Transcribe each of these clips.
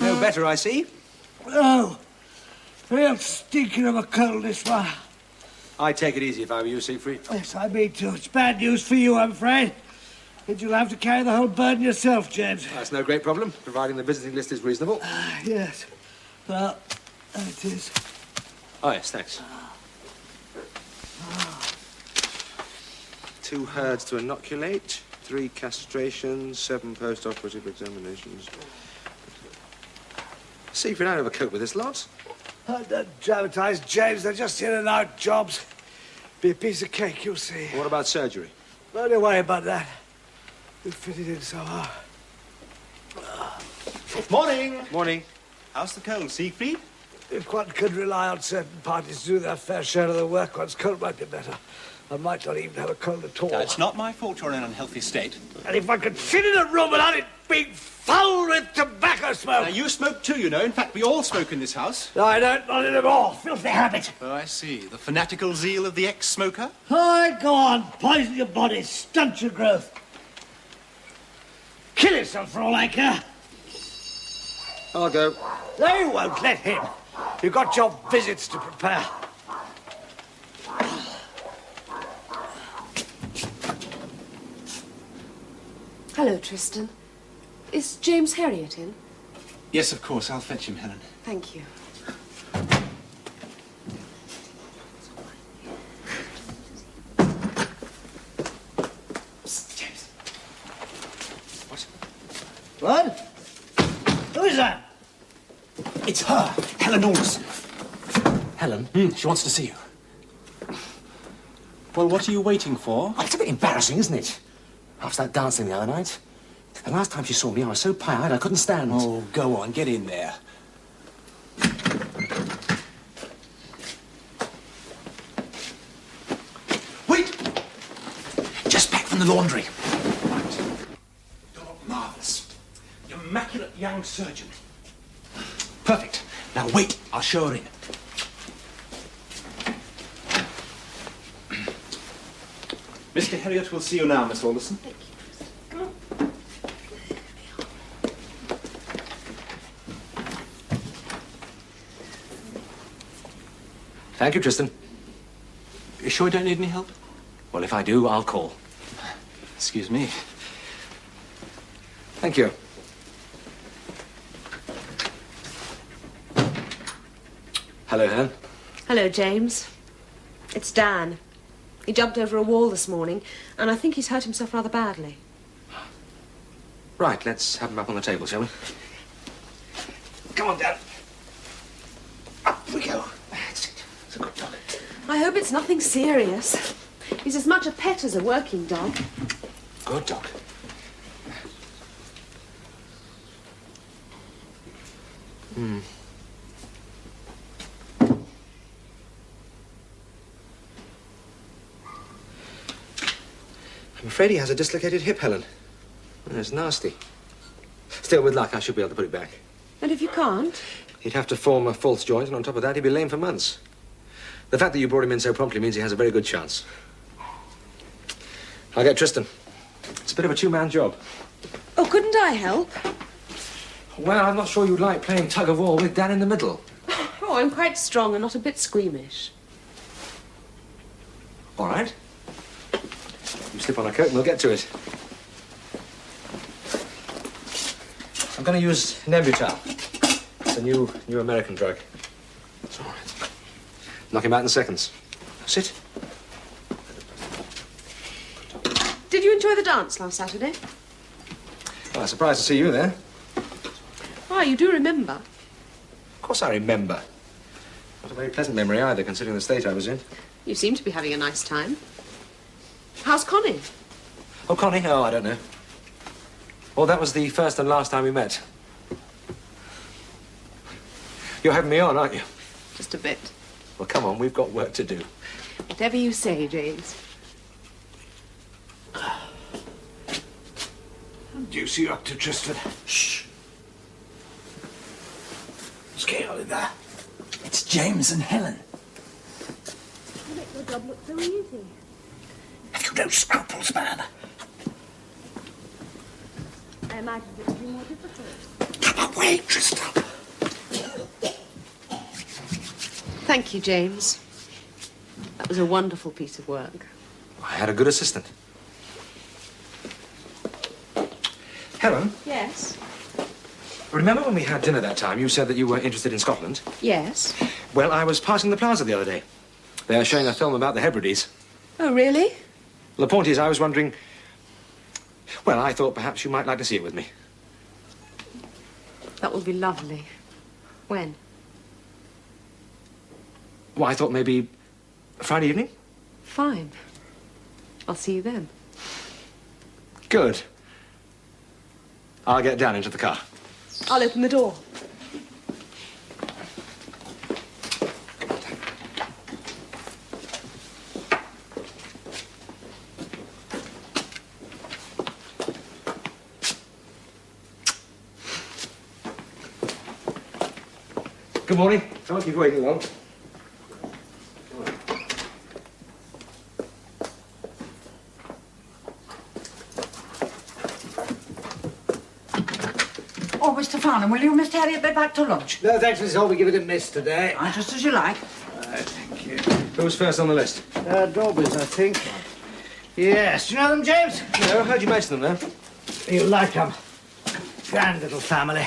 No better, I see. Oh, real stinking of a cold, this one. I'd take it easy if I were you, Siegfried. Yes, I mean to. It's bad news for you, I'm afraid. And you'll have to carry the whole burden yourself, James. That's no great problem, providing the visiting list is reasonable. Yes. Well, it is. Oh, yes, thanks. 2 herds to inoculate, 3 castrations, 7 post-operative examinations. Siegfried, I never cope with this lot. Don't dramatise, James. They're just in and out jobs. Be a piece of cake, you'll see. What about surgery? Don't worry about that. We'll fit it in somehow. Morning. Morning. How's the cold, Siegfried? If one could rely on certain parties to do their fair share of the work, one's cold might be better. I might not even have a cold at all. Now, it's not my fault you're in an unhealthy state. And if I could sit in a room without it being foul with tobacco smoke... Now, you smoke too, you know. In fact, we all smoke in this house. No, I don't. Not anymore. Filthy habit. Oh, I see. The fanatical zeal of the ex-smoker? Oh, go on. Poison your body. Stunt your growth. Kill yourself for all I care. I'll go. They won't let him. You've got your visits to prepare. Hello, Tristan. Is James Herriot in? Yes, of course. I'll fetch him, Helen. Thank you. Psst, James. What? What? Who is that? It's her, Helen Alderson. Helen? She wants to see you. Well, what are you waiting for? Oh, it's a bit embarrassing, isn't it? After that dancing the other night. The last time she saw me, I was so pie-eyed I couldn't stand. Oh, go on, get in there. Wait! Just back from the laundry. Right. You're marvellous. You're immaculate young surgeon. Perfect. Now wait, I'll show her in. Mr. Herriot will see you now, Miss Alderson. Thank you. Come on. Thank you, Tristan. You sure you don't need any help? Well, if I do, I'll call. Excuse me. Thank you. Hello, Helen. Hello, James. It's Dan. He jumped over a wall this morning, and I think he's hurt himself rather badly. Right, let's have him up on the table, shall we? Come on, Dan. Up we go. That's it. It's a good dog. I hope it's nothing serious. He's as much a pet as a working dog. Good dog. I'm afraid he has a dislocated hip, Helen. It's nasty. Still, with luck, I should be able to put it back. And if you can't? He'd have to form a false joint, and on top of that, he'd be lame for months. The fact that you brought him in so promptly means he has a very good chance. I'll get Tristan. It's a bit of a two-man job. Oh, couldn't I help? Well, I'm not sure you'd like playing tug-of-war with Dan in the middle. Oh, I'm quite strong and not a bit squeamish. All right. You slip on a coat and we'll get to it. I'm going to use Nembutal. It's a new American drug. It's all right. Knock him out in seconds. Sit. Did you enjoy the dance last Saturday? Well, I'm surprised to see you there. Ah, you do remember. Of course I remember. Not a very pleasant memory either, considering the state I was in. You seem to be having a nice time. How's Connie? Oh, Connie? Oh, I don't know. Well, that was the first and last time we met. You're having me on, aren't you? Just a bit. Well, come on, we've got work to do. Whatever you say, James. What do you see up to, Tristan? Shh. What's going on in there? It's James and Helen. Your job looks so easy. Have you no scruples, man? I imagined it would be more difficult. Come away, Tristan. Thank you, James. That was a wonderful piece of work. I had a good assistant. Helen, Yes. remember when we had dinner that time, you said that you were interested in Scotland? Yes. Well, I was passing the plaza the other day. They are showing a film about the Hebrides. Oh, really? The point is, I was wondering... Well, I thought perhaps you might like to see it with me. That would be lovely. When? Well, I thought maybe Friday evening? Fine. I'll see you then. Good. I'll get down into the car. I'll open the door. Good morning. I won't keep you waiting long. Oh, Mr. Farnham, will you and Mr. Harriet be back to lunch? No, thanks, Miss Hall. We give it a miss today. Ah, just as you like. Thank you. Who's first on the list? Dorby's, I think. Yes. Do you know them, James? No, heard you mention them, though. You like them. Grand little family.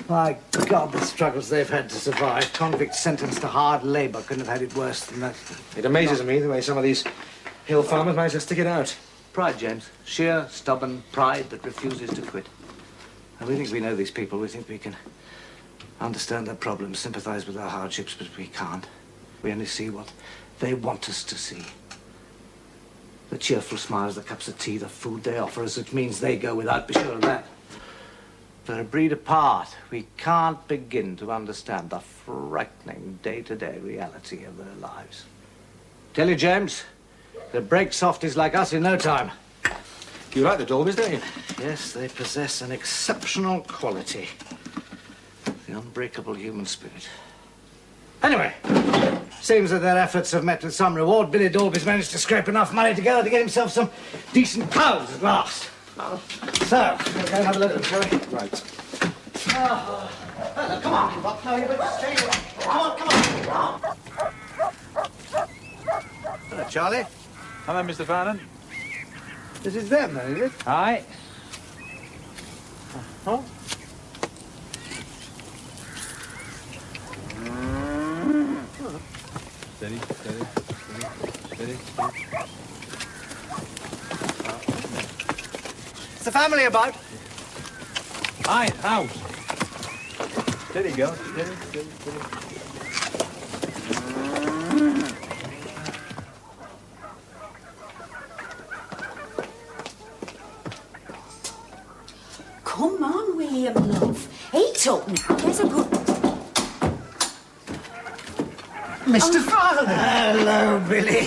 My God, the struggles they've had to survive. Convict sentenced to hard labour couldn't have had it worse than that. It amazes me the way some of these hill farmers manage to stick it out. Pride, James. Sheer, stubborn pride that refuses to quit. And we think we know these people. We think we can understand their problems, sympathise with their hardships, but we can't. We only see what they want us to see. The cheerful smiles, the cups of tea, the food they offer us, which means they go without, be sure of that. They're a breed apart. We can't begin to understand the frightening day-to-day reality of their lives. Tell you, James, they'll break softies like us in no time. You like the Dolbys, don't you? Yes, they possess an exceptional quality. The unbreakable human spirit. Anyway, seems that their efforts have met with some reward. Billy Dolby's managed to scrape enough money together to get himself some decent clothes at last. So, we'll go and have a look at them, shall we? Right. Come on, Buck. No, you better stay away. Come on. Hello, Charlie. Hello, Mr. Farnham. This is them, then, is it? Hi. Huh? Steady, steady, steady, steady. Is the family about? Hi, house. Steady, girl. Steady, steady, steady. Come on, William, love. Eat up now. There's a good... Mr. Farnham! Hello, Billy.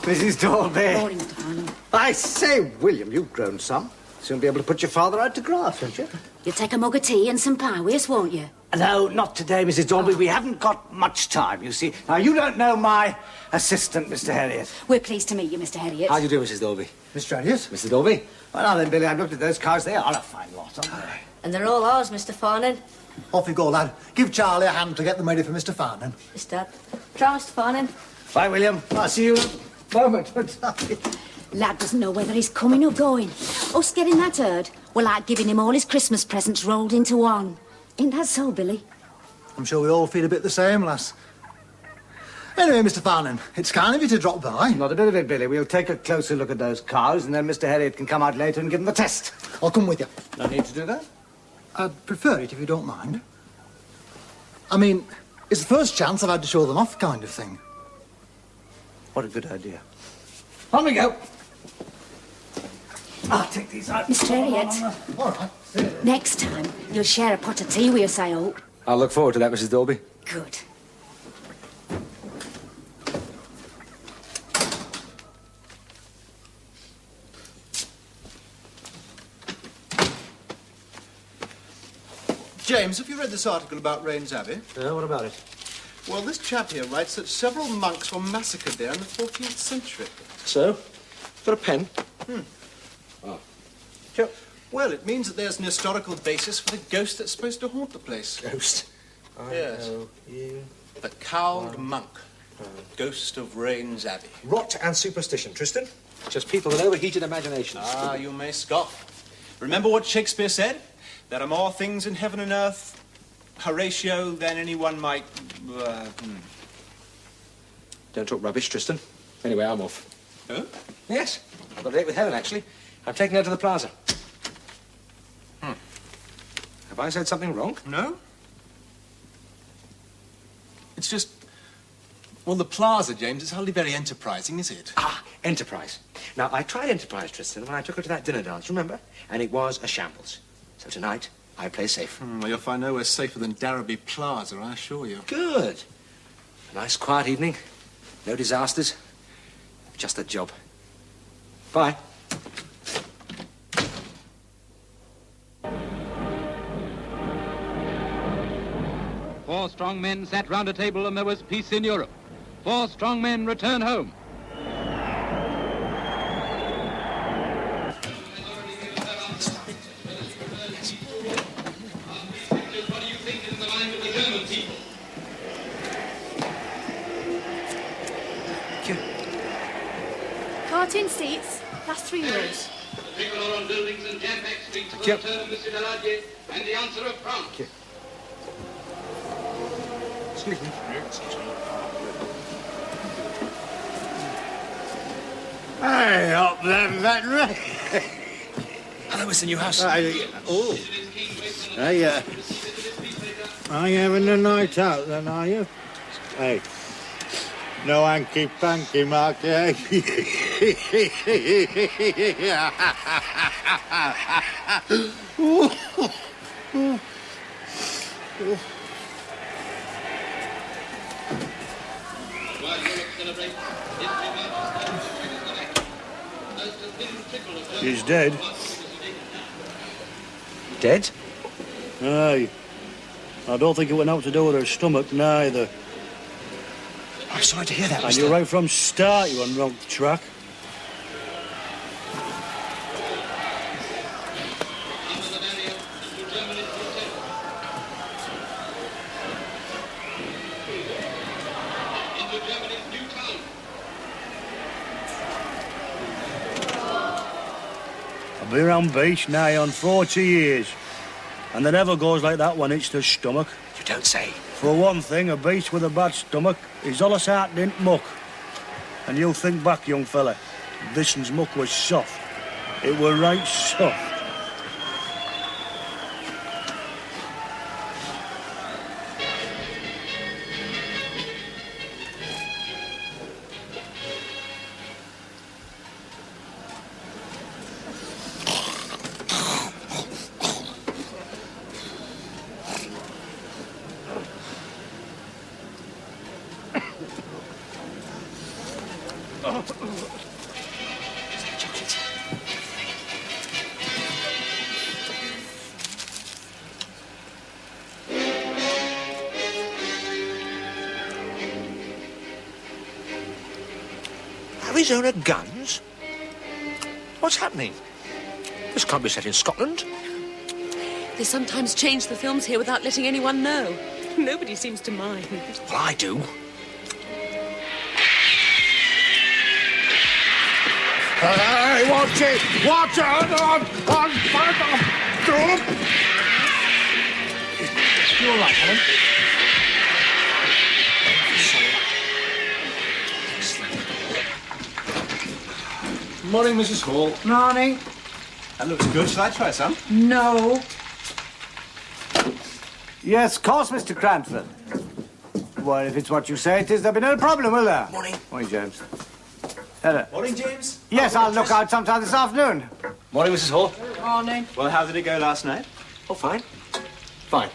Mrs. Dolby. Morning, Mr. Farnham. I say, William, you've grown some. Soon be able to put your father out to grass, won't you? You'll take a mug of tea and some pie with us, won't you? No, not today, Mrs. Dolby. We haven't got much time, you see. Now, you don't know my assistant, Mr. Harriet. We're pleased to meet you, Mr. Harriet. How do you do, Mrs. Dolby? Mr. Harriet? Mr. Dolby? Well, now then, Billy, I've looked at those cars. They are a fine lot, aren't they? And they're all ours, Mr. Farnham. Off you go, lad. Give Charlie a hand to get them ready for Mr. Farnham. Yes, Dad. Try, Mr. Farnham. Bye, William. I'll see you in a moment. Lad doesn't know whether he's coming or going. Us getting that herd, we're like giving him all his Christmas presents rolled into one. Ain't that so, Billy? I'm sure we all feel a bit the same, lass. Anyway, Mr. Farnham, it's kind of you to drop by. Not a bit of it, Billy. We'll take a closer look at those cars, and then Mr. Harriet can come out later and give them the test. I'll come with you. No need to do that. I'd prefer it if you don't mind. I mean, it's the first chance I've had to show them off kind of thing. What a good idea. On we go. I'll take these out. Mr. Harriet, All right. next time you'll share a pot of tea with us, I hope. I'll look forward to that, Mrs. Dolby. Good. James, have you read this article about Rains Abbey? What about it? Well, this chap here writes that several monks were massacred there in the 14th century. So? Got a pen? Oh. Sure. Well, it means that there's an historical basis for the ghost that's supposed to haunt the place. Ghost? Yes. The cowled monk. Ghost of Rains Abbey. Rot and superstition, Tristan. Just people with overheated imaginations. Ah, you may scoff. Remember what Shakespeare said? There are more things in heaven and earth, Horatio, than anyone might... Don't talk rubbish, Tristan. Anyway, I'm off. Huh? Yes. I've got a date with Helen, actually. I'm taking her to the plaza. Have I said something wrong? No. It's just... Well, the plaza, James, it's hardly very enterprising, is it? Ah, Enterprise. Now, I tried Enterprise, Tristan, when I took her to that dinner dance, remember? And it was a shambles. So tonight, I play safe. Well, you'll find nowhere safer than Darrowby Plaza, I assure you. Good. A nice, quiet evening. No disasters. Just a job. Bye. 4 strong men sat round a table and there was peace in Europe. 4 strong men return home. Cartoon seats, that's €3. The people are on buildings and jam-packed streets for the return of Monsieur Daladier and the answer of France. Excuse me. Hey, up there, veterinary. Hello, Mr. Newhouse. Are you having a night out then, are you? Hey, no hanky-panky, Mark, eh? She's dead. Dead? Aye. I don't think it went out to do with her stomach, neither. I'm sorry to hear that, And Mr. you're right from start, you on wrong track. I've been around beach nigh on 40 years. And they never goes like that when it's the stomach. You don't say. For one thing, a beast with a bad stomach is all it's heart didn't muck. And you'll think back, young fella, this one's muck was soft. It were right soft. Arizona guns? What's happening? This can't be set in Scotland. They sometimes change the films here without letting anyone know. Nobody seems to mind. Well, I do. Hey, watch it! Watch it! On! You all right, Helen? Morning, Mrs. Hall. Morning. That looks good. Shall I try some? No. Yes, of course, Mr. Cranford. Well, if it's what you say it is, there'll be no problem, will there? Morning. Morning, James. Hello. Morning, James. Yes, I'll look out sometime this afternoon. Morning, Mrs. Hall. Morning. Well, how did it go last night? Oh, fine. Fine.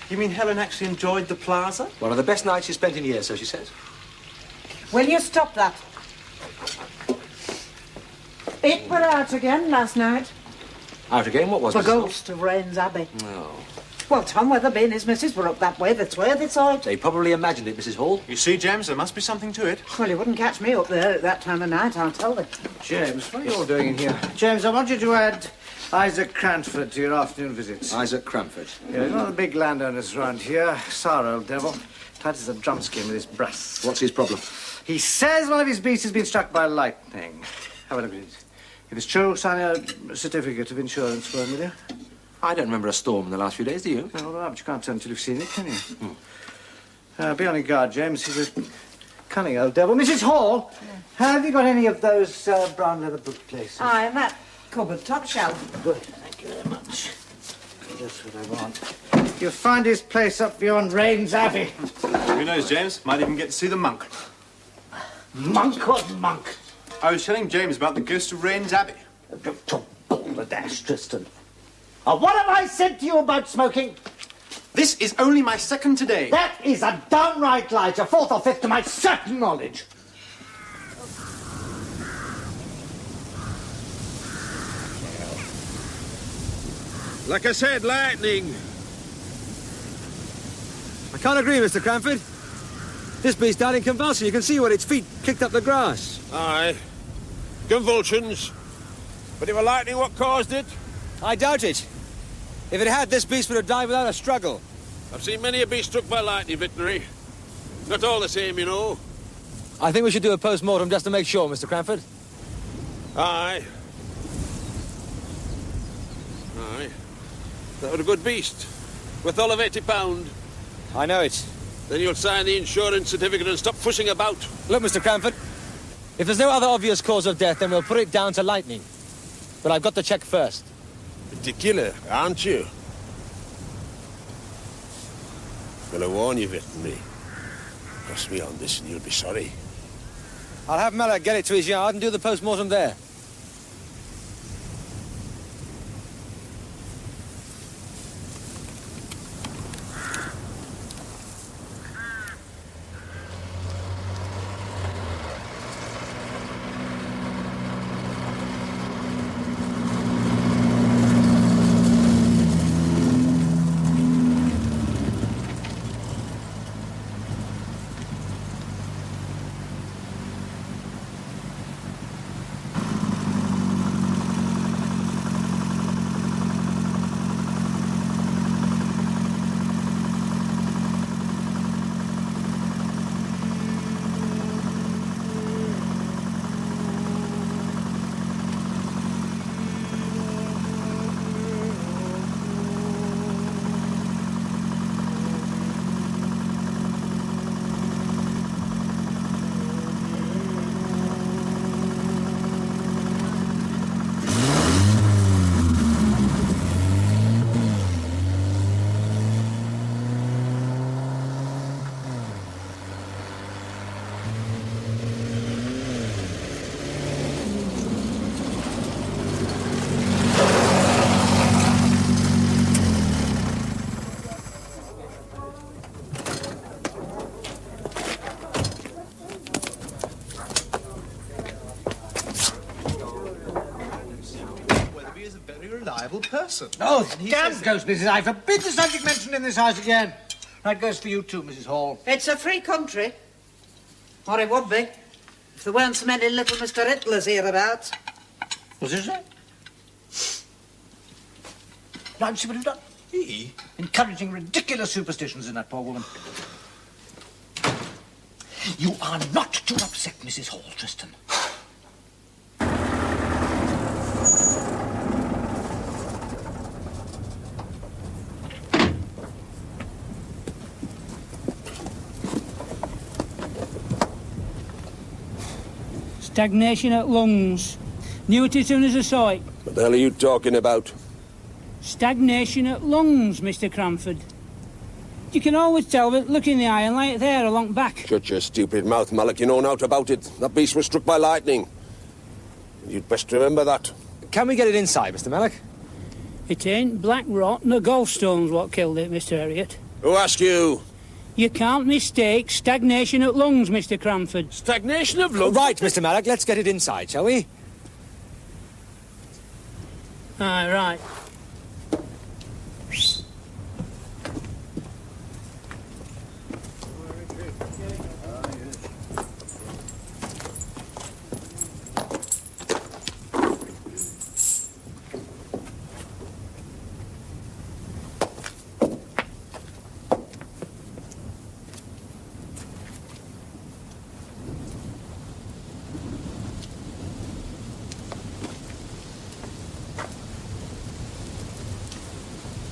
You mean Helen actually enjoyed the plaza? One of the best nights she's spent in years, so she says. Will you stop that? It were out again last night. Out again? What was The Mrs. Hall? ghost of Rains Abbey. No. Well, Tom Weatherby and his missus were up that way. That's where they saw it. They probably imagined it, Mrs. Hall. You see, James, there must be something to it. Well, you wouldn't catch me up there at that time of night, I'll tell you. James, what are you all doing in here? James, I want you to add Isaac Cranford to your afternoon visits. Isaac Cranford. Yeah, he's one of the big landowners around here. Sour old devil. Tight as a drum skin with his brass. What's his problem? He says one of his beasts has been struck by lightning. Have a look at it. If it's true, sign a certificate of insurance for him, will you? I don't remember a storm in the last few days, do you? No, but you can't tell until you've seen it, can you? Be on your guard, James. He's a cunning old devil. Mrs. Hall, have you got any of those brown leather bookcases? Aye, in that cupboard, top shelf. Good, thank you very much. Just what I want. You'll find his place up beyond Rains Abbey. Who knows, James? Might even get to see the monk. Monk? What monk? I was telling James about the ghost of Rains Abbey. Balderdash, Tristan. What have I said to you about smoking? This is only my second today. That is a downright lie. It's your fourth or fifth to my certain knowledge. Like I said, lightning. I can't agree, Mr. Cranford. This beast died in convulsion. You can see where its feet kicked up the grass. Aye. Convulsions. But it were lightning what caused it? I doubt it. If it had, this beast would have died without a struggle. I've seen many a beast struck by lightning, veterinary. Not all the same, you know. I think we should do a post-mortem just to make sure, Mr. Cranford. Aye. Aye. That were a good beast. Worth all of £80. I know it. Then you'll sign the insurance certificate and stop fussing about. Look, Mr. Cranford, if there's no other obvious cause of death, then we'll put it down to lightning. But I've got to check first. Particular, aren't you? Gonna warn you, veterinary. Cross me on this and you'll be sorry. I'll have Malak get it to his yard and do the post-mortem there. Person. Oh, damn ghost, Mrs. I forbid the subject mentioned in this house again. That goes for you too, Mrs. Hall. It's a free country. Or it would be, if there weren't so many little Mr. Hitlers hereabouts. What's he say? Now, see what he's done? He? Encouraging ridiculous superstitions in that poor woman. You are not to upset Mrs. Hall, Tristan. Stagnation at lungs. Knew it as soon as I saw it. What the hell are you talking about? Stagnation at lungs, Mr. Cranford. You can always tell with look in the eye and lay it there along back. Shut your stupid mouth, Malak. You know naught about it. That beast was struck by lightning. You'd best remember that. Can we get it inside, Mr. Malak? It ain't black rot nor gallstones what killed it, Mr. Elliot. Who asked you? You can't mistake stagnation at lungs, Mr. Cranford. Stagnation of lungs? Right, Mr. Malak, let's get it inside, shall we? Aye, right.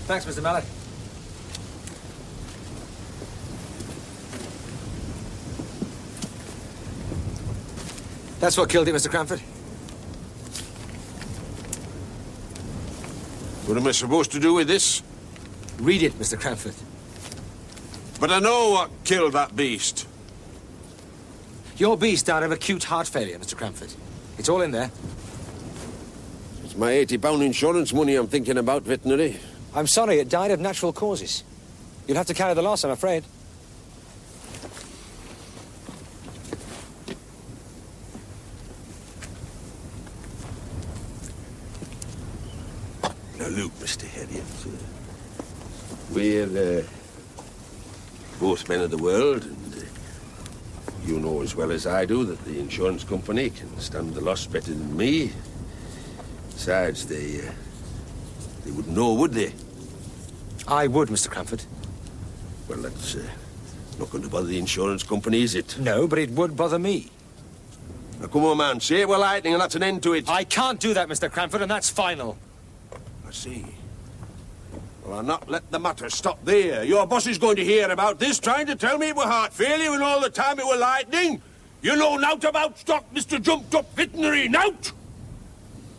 Thanks, Mr. Mallock. That's what killed it, Mr. Cranford. What am I supposed to do with this? Read it, Mr. Cranford. But I know what killed that beast. Your beast died of acute heart failure, Mr. Cranford. It's all in there. It's my £80 insurance money I'm thinking about, veterinary. I'm sorry, it died of natural causes. You'll have to carry the loss, I'm afraid. Now, look, Mr. Harriet, we're both men of the world, and you know as well as I do that the insurance company can stand the loss better than me. Besides, they wouldn't know, would they? I would, Mr. Cranford. Well, that's not going to bother the insurance company, is it? No, but it would bother me. Now, come on, man. Say it with lightning and that's an end to it. I can't do that, Mr. Cranford, and that's final. I see. Well, I'll not let the matter stop there. Your boss is going to hear about this, trying to tell me it were heart failure and all the time it were lightning. You know naught about stock, Mr. Jumped-Up Veterinary, naught!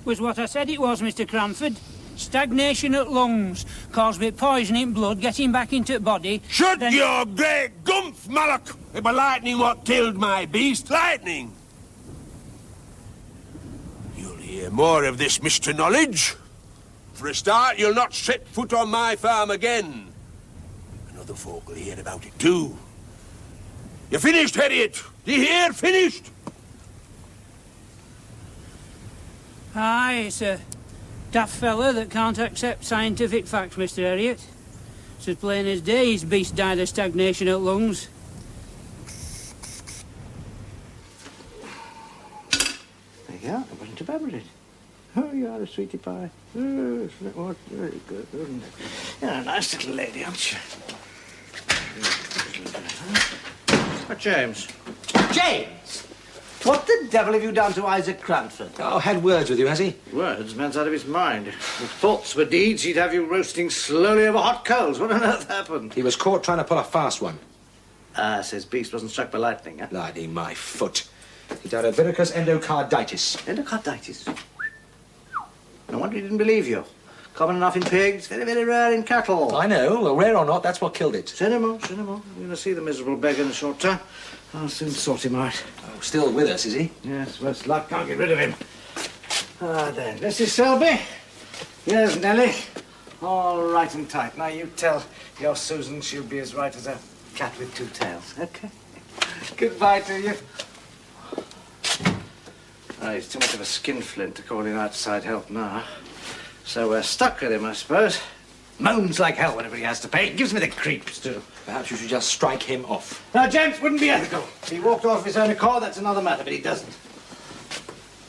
Was what I said it was, Mr. Cranford. Stagnation at lungs, caused by poison in blood getting back into the body. Shut your great gumph, Mallock! It were lightning what killed my beast, lightning! You'll hear more of this, Mr. Knowledge. For a start, you'll not set foot on my farm again. And other folk will hear about it too. You finished, Harriet? Do you hear? Finished? Aye, it's a daft fella that can't accept scientific facts, Mr. Harriet. It's as plain as day his beast died of stagnation at lungs. There you are. I wasn't too bad with it. Oh, you are a sweetie pie. Oh, very good, isn't it? You're a nice little lady, aren't you? But James. James! What the devil have you done to Isaac Cranford? Oh, had words with you, has he? Words? Man's out of his mind. If thoughts were deeds, he'd have you roasting slowly over hot coals. What on earth happened? He was caught trying to pull a fast one. Says beast wasn't struck by lightning, huh? Lightning, my foot. He died of verrucous endocarditis. Endocarditis? No wonder he didn't believe you. Common enough in pigs, very, very rare in cattle. I know. Well, rare or not, that's what killed it. Send him on, send him on. I'm going to see the miserable beggar in a short time. I'll soon sort him out. Oh, still with us, is he? Yes, worse luck. Can't get rid of him. Ah, then. Mrs. Selby. Yes, Nellie. All right and tight. Now, you tell your Susan she'll be as right as a cat with two tails. Okay? Goodbye to you. Oh, he's too much of a skinflint to call in outside help now. So we're stuck with him, I suppose. Moans like hell whenever he has to pay. Gives me the creeps, too. Perhaps you should just strike him off. Now, James, wouldn't be ethical. If he walked off of his own accord, that's another matter, but he doesn't.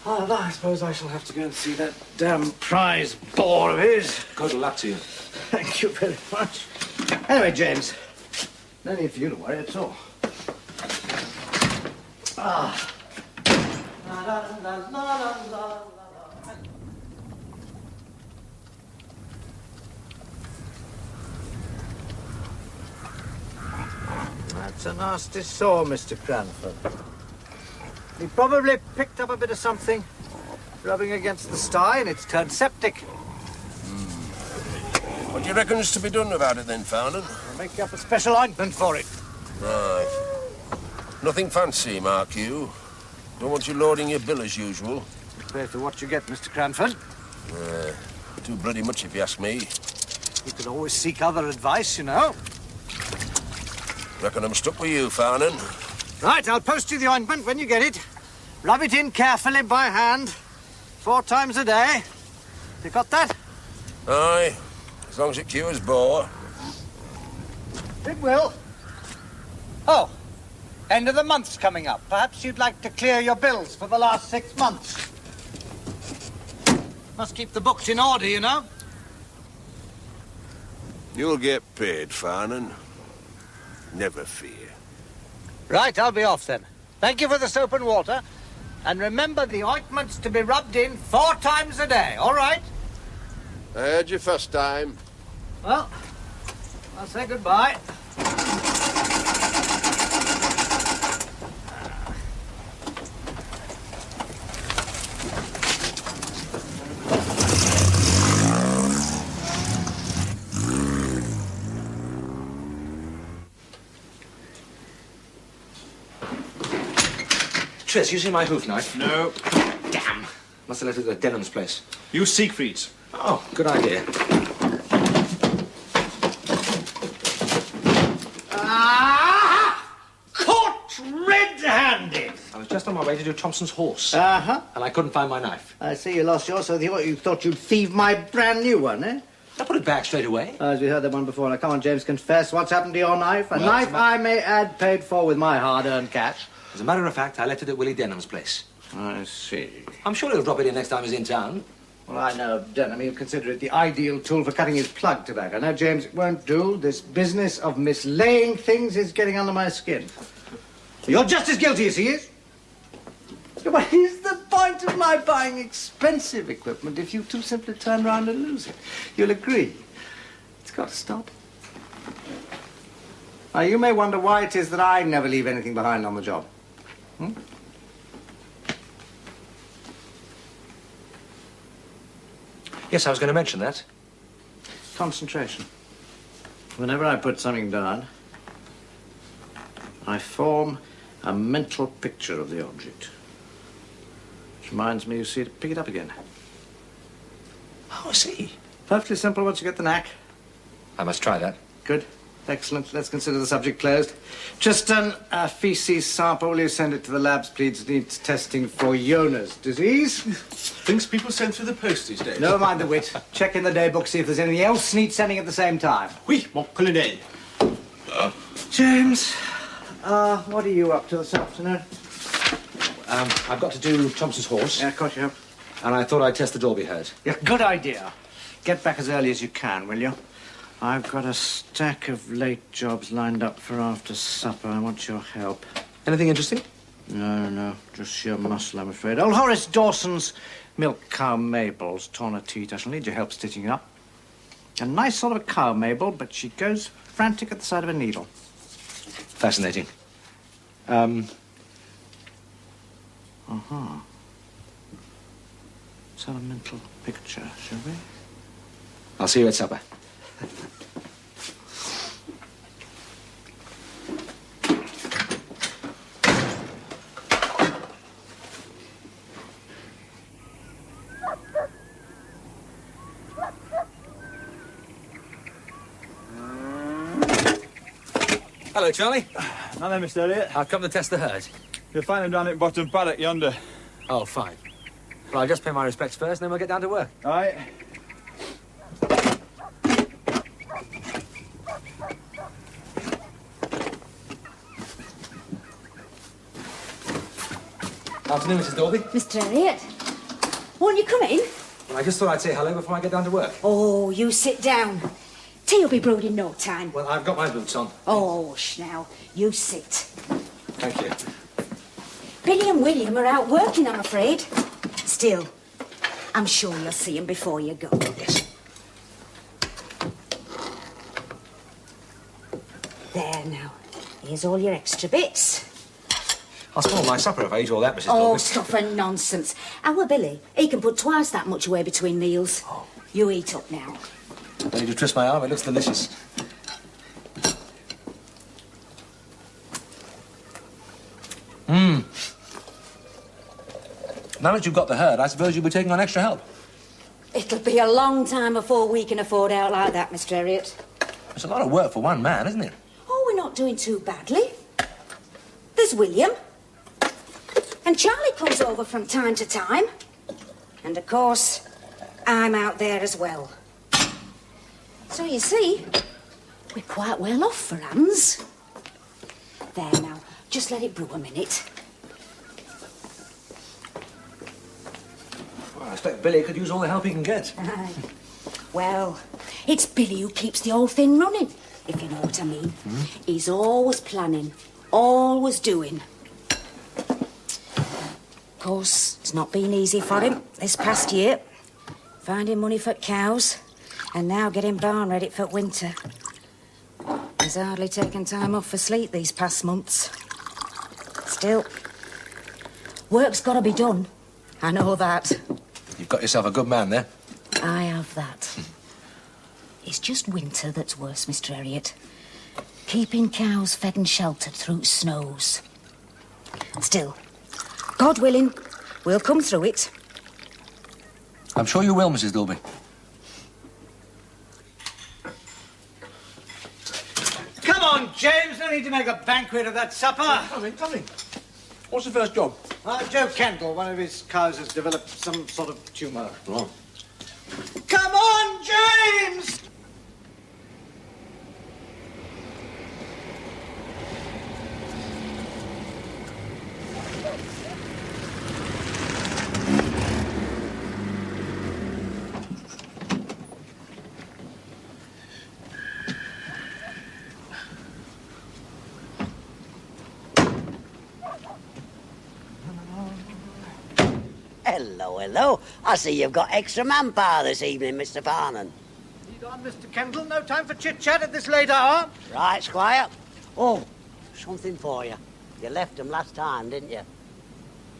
Oh, I suppose I shall have to go and see that damn prize boar of his. Good luck to you. Thank you very much. Anyway, James, no need for you to worry at all. Ah. La, la, la, la, la, la. That's a nasty sore, Mr. Cranford. He probably picked up a bit of something rubbing against the sty and it's turned septic. What do you reckon's to be done about it then, Farnan? I'll make you up a special ointment for it. Right. Nothing fancy, mark you. Don't want you loading your bill as usual. Pay for what you get, Mr. Cranford. Too bloody much if you ask me. You could always seek other advice, you know. Reckon I'm stuck with you, Farnan. Right, I'll post you the ointment when you get it. Rub it in carefully by hand, 4 times a day. You got that? Aye, as long as it cures bore. It will. Oh, end of the month's coming up. Perhaps you'd like to clear your bills for the last 6 months. Must keep the books in order, you know. You'll get paid, Farnan. Never fear. Right, I'll be off then. Thank you for the soap and water. And remember the ointment's to be rubbed in 4 times a day, all right? I heard you first time. Well, I'll say goodbye. Tris, you see my hoof knife? No. Damn. Must have left it at Denham's place. Use Siegfried's. Oh, good idea. Caught red-handed! I was just on my way to do Thompson's horse. Uh-huh. And I couldn't find my knife. I see you lost yours, so you thought you'd thieve my brand new one, eh? I put it back straight away. As we heard that one before. Now, come on, James, confess. What's happened to your knife? A Well, knife, I may add, paid for with my hard-earned cash. As a matter of fact, I left it at Willie Denham's place. I see. I'm sure he'll drop it in next time he's in town. Well, I know of Denham. He'll consider it the ideal tool for cutting his plug tobacco. Now, James, it won't do. This business of mislaying things is getting under my skin. You're just as guilty as he is. What is the point of my buying expensive equipment if you two simply turn round and lose it? You'll agree. It's got to stop. Now, you may wonder why it is that I never leave anything behind on the job. Hmm? Yes, I was going to mention that. Concentration. Whenever I put something down, I form a mental picture of the object. Which reminds me, you see, to pick it up again. Oh, I see. Perfectly simple once you get the knack. I must try that. Good. Excellent. Let's consider the subject closed. Just a feces sample. Will you send it to the labs, please? It needs testing for Jonas disease. Things people send through the post these days. Never mind the wit. Check in the day book, see if there's anything else needs sending at the same time. Oui, mon colonel. James, what are you up to this afternoon? I've got to do Thompson's horse. Yeah, of course you have. And I thought I'd test the Dolby herd. Yeah, good idea. Get back as early as you can, will you? I've got a stack of late jobs lined up for after supper. I want your help. Anything interesting? No. Just sheer muscle, I'm afraid. Old Horace Dawson's milk cow Mabel's torn a teat. I shall need your help stitching it up. A nice sort of a cow, Mabel, but she goes frantic at the sight of a needle. Fascinating. Uh-huh. Let's have a mental picture, shall we? I'll see you at supper. Hello, Charlie. Now then, Mr. Elliot. I've come to test the herd. You'll find him down at bottom paddock yonder. Oh, fine. Well, I'll just pay my respects first, and then we'll get down to work. All right. Afternoon, Mrs. Dolby. Mr. Elliot, won't you come in? Well, I just thought I'd say hello before I get down to work. Oh, you sit down. Tea will be brewed in no time. Well, I've got my boots on. Oh, hush now. You sit. Thank you. Billy and William are out working, I'm afraid. Still, I'm sure you'll see them before you go. Yes. There now. Here's all your extra bits. I'll spoil my supper if I eat all that, Mrs. Oh, Dolby. stuff and nonsense. Our Billy, he can put twice that much away between meals. Oh. You eat up now. Don't need to twist my arm. It looks delicious. Mmm. Now that you've got the herd, I suppose you'll be taking on extra help. It'll be a long time before we can afford out like that, Mr. Elliot. It's a lot of work for one man, isn't it? Oh, we're not doing too badly. There's William. And Charlie comes over from time to time. And, of course, I'm out there as well. So, you see, we're quite well off for hands. There now, just let it brew a minute. Well, I expect Billy could use all the help he can get. Aye. Well, it's Billy who keeps the whole thing running, if you know what I mean. He's always planning, always doing. Of course, it's not been easy for him this past year. Finding money for cows And now getting barn ready for winter. He's hardly taken time off for sleep these past months. Still, work's got to be done. I know that. You've got yourself a good man there. I have that. It's just winter that's worse, Mr. Elliot. Keeping cows fed and sheltered through snows. Still, God willing, we'll come through it. I'm sure you will, Mrs. Dolby. Come on, James. No need to make a banquet of that supper. Nothing. What's the first job? Joe Kendall, one of his cows has developed some sort of tumour. Right. Come on, James! Hello, hello. I see you've got extra manpower this evening, Mr. Farnan. Lead on, Mr. Kendall. No time for chit-chat at this late hour. Right, Squire. Oh, something for you. You left them last time, didn't you?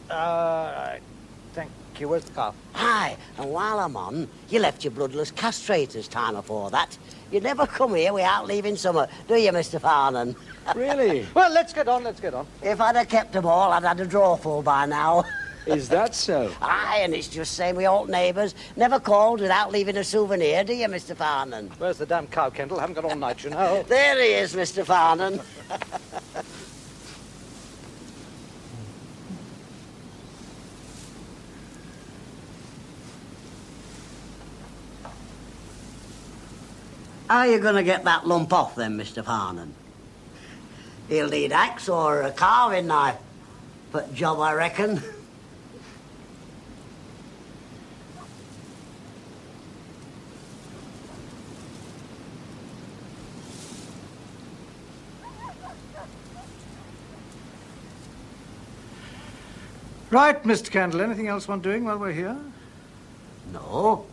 Thank you. Where's the car? Aye, and while I'm on, you left your bloodless castrators time before that. You never come here without leaving summer, do you, Mr. Farnan? Really? Well, let's get on, let's get on. If I'd have kept them all, I'd had a drawer full by now. Is that so? Aye, and it's just same with old neighbours. Never called without leaving a souvenir, do you, Mr. Farnan? Where's the damn cow, Kendall? Haven't got all night, you know. There he is, Mr. Farnan. How are you going to get that lump off, then, Mr. Farnan? He'll need axe or a carving knife. But job, I reckon. Right, Mr. Kendall. Anything else want doing while we're here? No.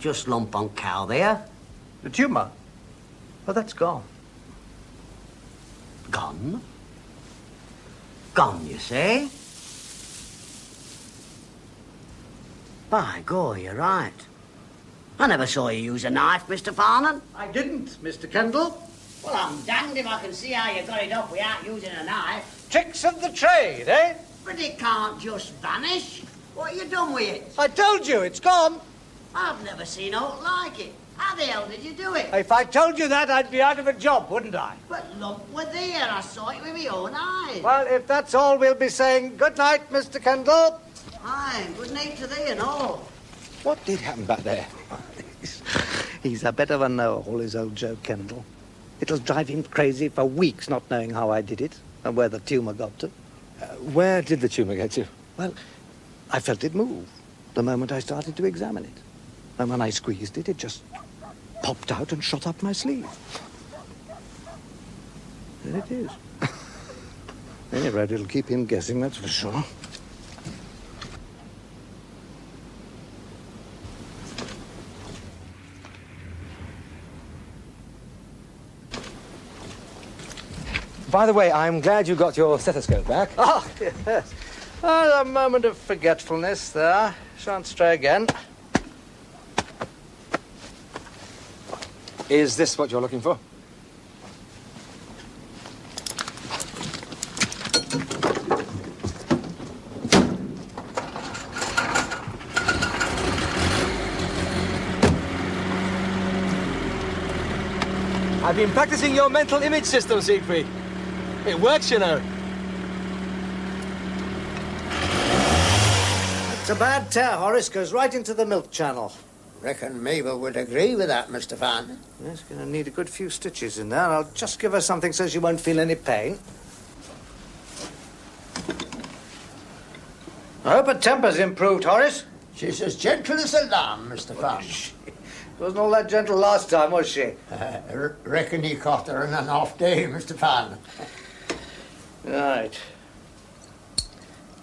Just lump on cow there. The tumour? Oh, that's gone. Gone? Gone, you say? By God, you're right. I never saw you use a knife, Mr. Farnan. I didn't, Mr. Kendall. Well, I'm damned if I can see how you got it up without using a knife. Tricks of the trade, eh? But it can't just vanish. What have you done with it? I told you, it's gone. I've never seen aught like it. How the hell did you do it? If I told you that, I'd be out of a job, wouldn't I? But look, we're there. I saw it with my own eyes. Well, if that's all, we'll be saying good night, Mr. Kendall. Aye, good night to thee and all. What did happen back there? He's a bit of a know-all, is old Joe Kendall. It'll drive him crazy for weeks not knowing how I did it and where the tumour got to. Where did the tumour get to? Well, I felt it move the moment I started to examine it. And when I squeezed it, it just popped out and shot up my sleeve. There it is. Any rate, it'll keep him guessing, that's for sure. By the way, I'm glad you got your stethoscope back. Oh, yes. Oh, a moment of forgetfulness there. Shan't stray again. Is this what you're looking for? I've been practicing your mental image system, Siegfried. It works, you know. It's a bad tear, Horace. Goes right into the milk channel. Reckon Mabel would agree with that, Mr. Farnan. Yes, going to need a good few stitches in there. I'll just give her something so she won't feel any pain. I hope her temper's improved, Horace. She's as gentle as a lamb, Mr. Farnan. Wasn't all that gentle last time, was she? Reckon you caught her on an off day, Mr. Farnan. Right.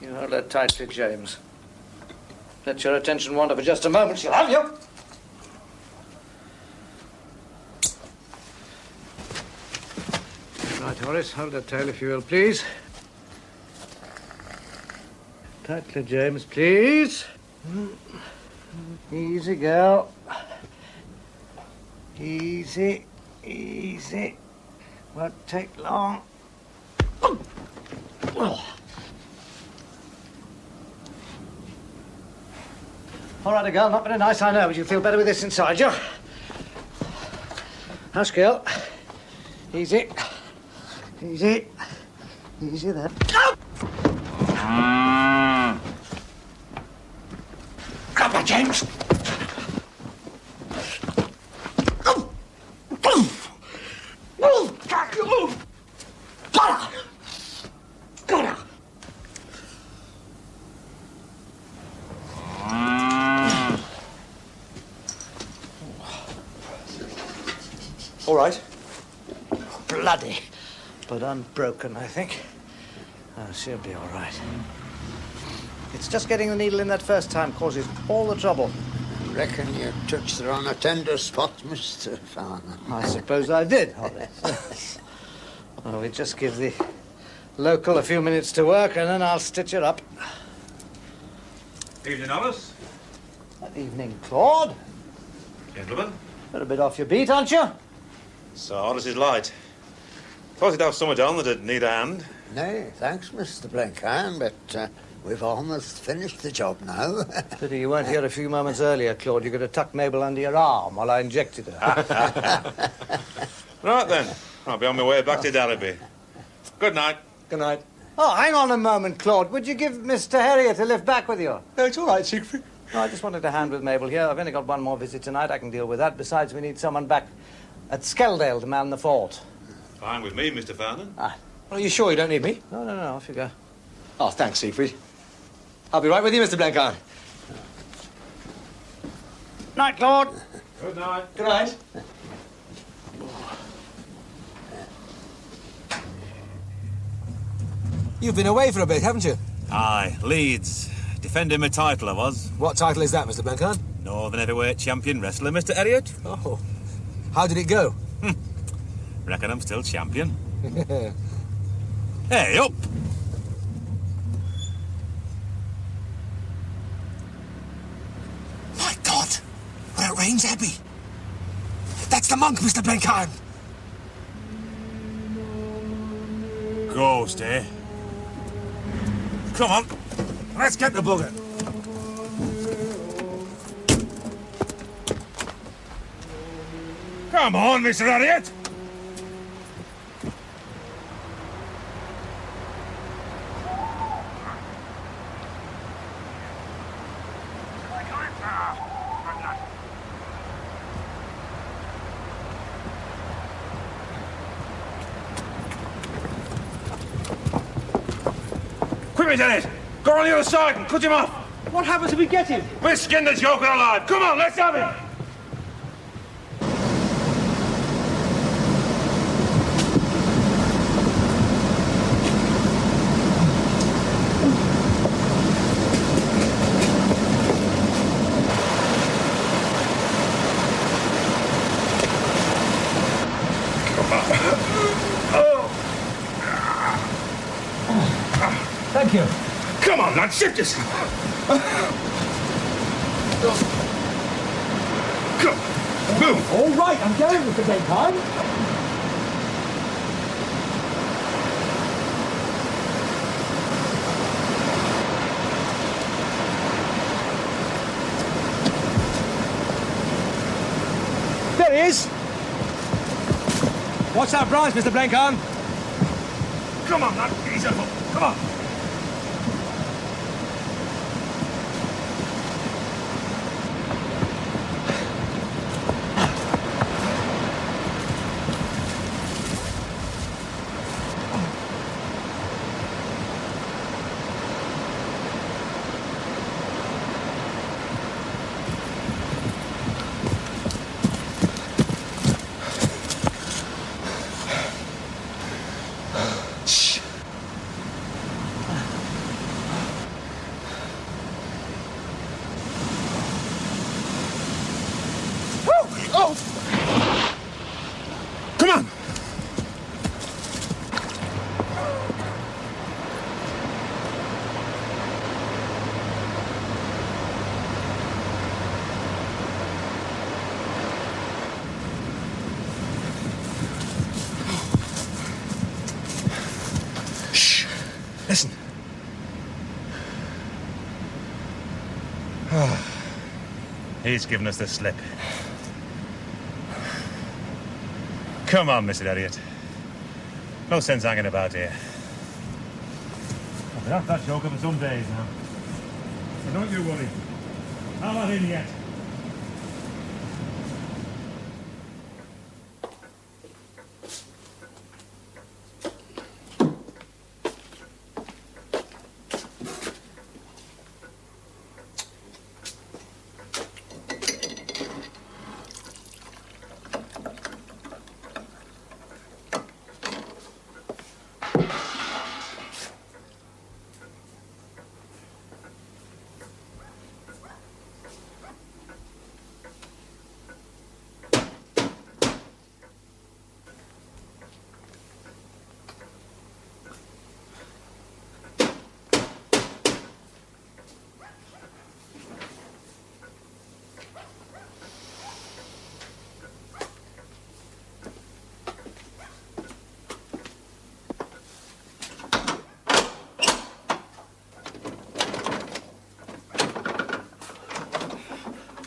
You hold her tightly, James. Let your attention wander for just a moment. She'll have you. Right, Horace, hold that tail if you will, please. Tightly, James, please. Easy, girl. Easy, easy. Won't take long. All right, girl, not very nice, I know, but you'll feel better with this inside you. Hush, girl. Easy. Easy. Easy there. Grab her, James. Got her. All right. Bloody. But unbroken, I think. Oh, she'll be all right. It's just getting the needle in that first time causes all the trouble. Reckon you touched her on a tender spot, Mr. Farmer. I suppose I did, Horace. Well, we just give the local a few minutes to work and then I'll stitch her up. Evening, Alice. Evening, Claude. Gentlemen. You're a bit off your beat, aren't you? So, Alice is light. Thought you'd have something on that'd need a hand. Nay, thanks, Mr. Blenkiron, but we've almost finished the job now. Pity you weren't here a few moments earlier, Claude. You could have tucked Mabel under your arm while I injected her. Right then. I'll be on my way back to Derby. Good night. Good night. Oh, hang on a moment, Claude. Would you give Mr. Harriet a lift back with you? No, it's all right, Siegfried. No, I just wanted a hand with Mabel here. I've only got one more visit tonight. I can deal with that. Besides, we need someone back at Skeldale to man the fort. Fine with me, Mr. Farnan. Ah. Are you sure you don't need me? No, off you go. Oh, thanks, Siegfried. I'll be right with you, Mr. Blenkiron. Night, Claude. Good night. Good night. You've been away for a bit, haven't you? Aye, Leeds. Defending my title, I was. What title is that, Mr. Blenkiron? Northern Heavyweight Champion Wrestler, Mr. Elliot. Oh. How did it go? Reckon I'm still champion. Hey, up! My God! Where it rains Abbey. That's the monk, Mr. Blenkiron. Ghost, eh? Come on, let's get the bugger. Come on, Mr. Elliot! Quick, Elliot! Go on the other side and cut him off! What happens if we get him? We'll skin the joker alive! Come on, let's have him! Thank you. Come on, lad, shift yourself. Come, move. All right, I'm going, Mr. Blenkiron. There he is. Watch that branch, Mr. Blenkiron. Come on, lad, ease up. Come on. He's given us the slip. Come on, Mr. Elliot. No sense hanging about here. I've been at that joker for some days now. So don't you worry. I'm not in yet.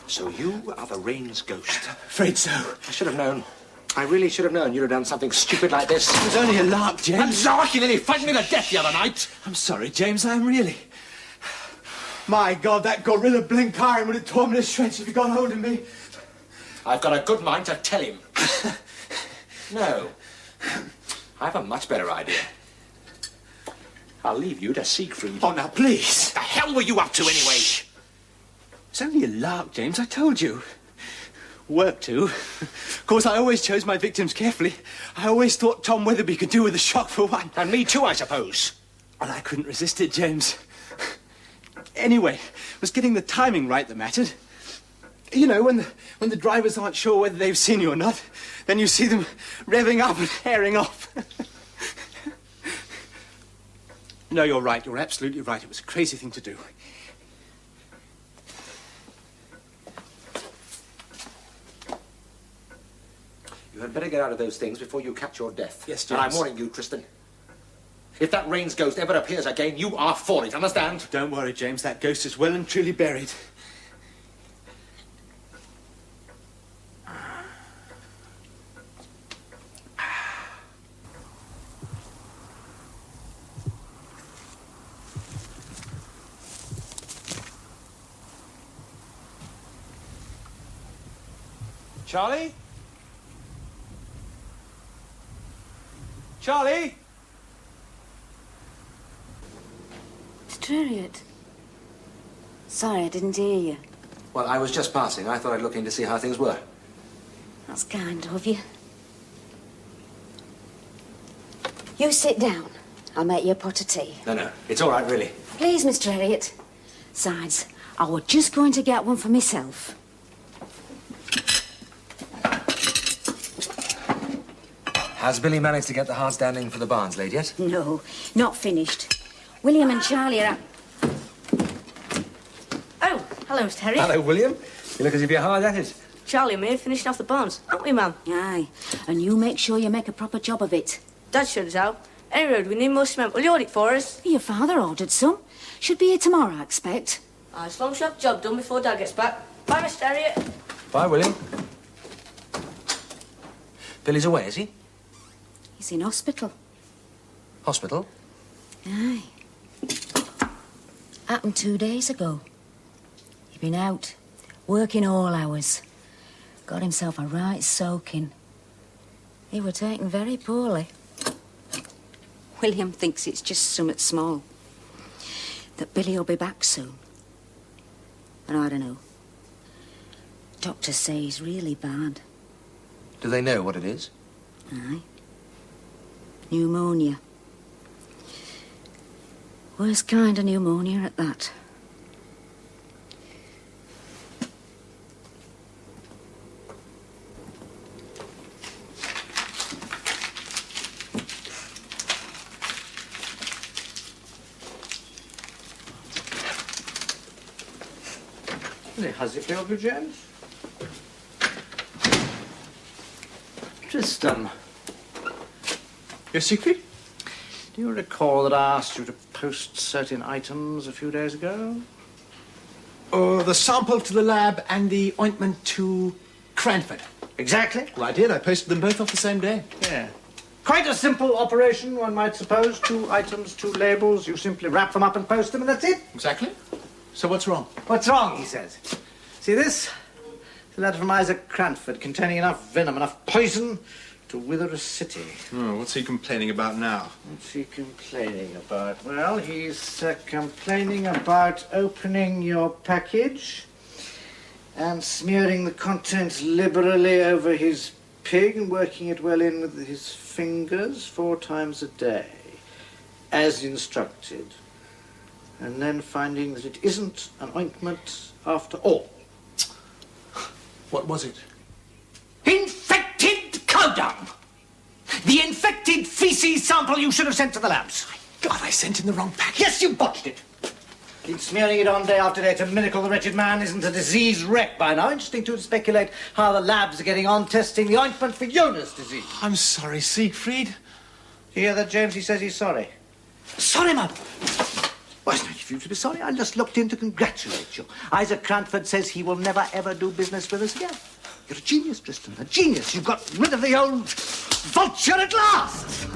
So you are the rain's ghost. Afraid so. I should have known. I really should have known you'd have done something stupid like this. It was only a lark, James. A lark? You nearly frightened me to death the other night. I'm sorry, James, I am really. My God, that gorilla blink iron would have torn me to shreds if he got hold of me. I've got a good mind to tell him. No. I have a much better idea. I'll leave you to Siegfried. Oh, now, please. What the hell were you up to anyway? It's only a lark, James, I told you. Work to. Of course, I always chose my victims carefully. I always thought Tom Weatherby could do with a shock for one. And me too, I suppose. And I couldn't resist it, James. Anyway, it was getting the timing right that mattered. You know, when the drivers aren't sure whether they've seen you or not, then you see them revving up and herring off. No, you're right. You're absolutely right. It was a crazy thing to do. You had better get out of those things before you catch your death. Yes, James. And I'm warning you, Tristan. If that rain's ghost ever appears again, you are for it, understand? Don't worry, James. That ghost is well and truly buried. Charlie? Charlie? Mr. Elliot. Sorry, I didn't hear you. Well, I was just passing. I thought I'd look in to see how things were. That's kind of you. You sit down. I'll make you a pot of tea. No, it's all right, really. Please, Mr. Elliot. Besides, I was just going to get one for myself. Has Billy managed to get the hard standing for the Barnes laid yet? No, not finished. William and Charlie are... Oh, hello, Mr. Harry. Hello, William. You look as if you're hard at it. Charlie and me are finishing off the barns, aren't we, ma'am? Aye, and you make sure you make a proper job of it. Dad showed us how. Any road we need more cement, will you order it for us? Your father ordered some. Should be here tomorrow, I expect. As long as you have the job done before Dad gets back. Bye, Mr. Harriet. Bye, William. Billy's away, is he? He's in hospital. Hospital? Aye. Happened 2 days ago. He'd been out, working all hours. Got himself a right soaking. He were taken very poorly. William thinks it's just something small. That Billy'll be back soon. But I don't know. Doctors say he's really bad. Do they know what it is? Aye. Pneumonia. Worst kind of pneumonia at that. Has it filled with James? Tristan. Your secret? Do you recall that I asked you to post certain items a few days ago? The sample to the lab and the ointment to Cranford. Exactly. Well, I did. I posted them both off the same day. Yeah. Quite a simple operation, one might suppose. 2 items, 2 labels. You simply wrap them up and post them, and that's it. Exactly. So what's wrong? What's wrong, he says. See this? It's a letter from Isaac Cranford containing enough venom, enough poison to wither a city. Oh, what's he complaining about now? What's he complaining about? Well, he's complaining about opening your package and smearing the contents liberally over his pig and working it well in with his fingers 4 times a day, as instructed, and then finding that it isn't an ointment after all. What was it? Infected cow dung! The infected feces sample you should have sent to the labs. God, I sent in the wrong package. Yes, you botched it. Been smearing it on day after day to miracle the wretched man isn't a disease wreck by now. Interesting to speculate how the labs are getting on testing the ointment for Jonas disease. I'm sorry, Siegfried. You hear that, James? He says he's sorry. Sorry, man. Why, it's not for you to be sorry. I just looked in to congratulate you. Isaac Cranford says he will never, ever do business with us again. You're a genius, Tristan, a genius. You've got rid of the old vulture at last.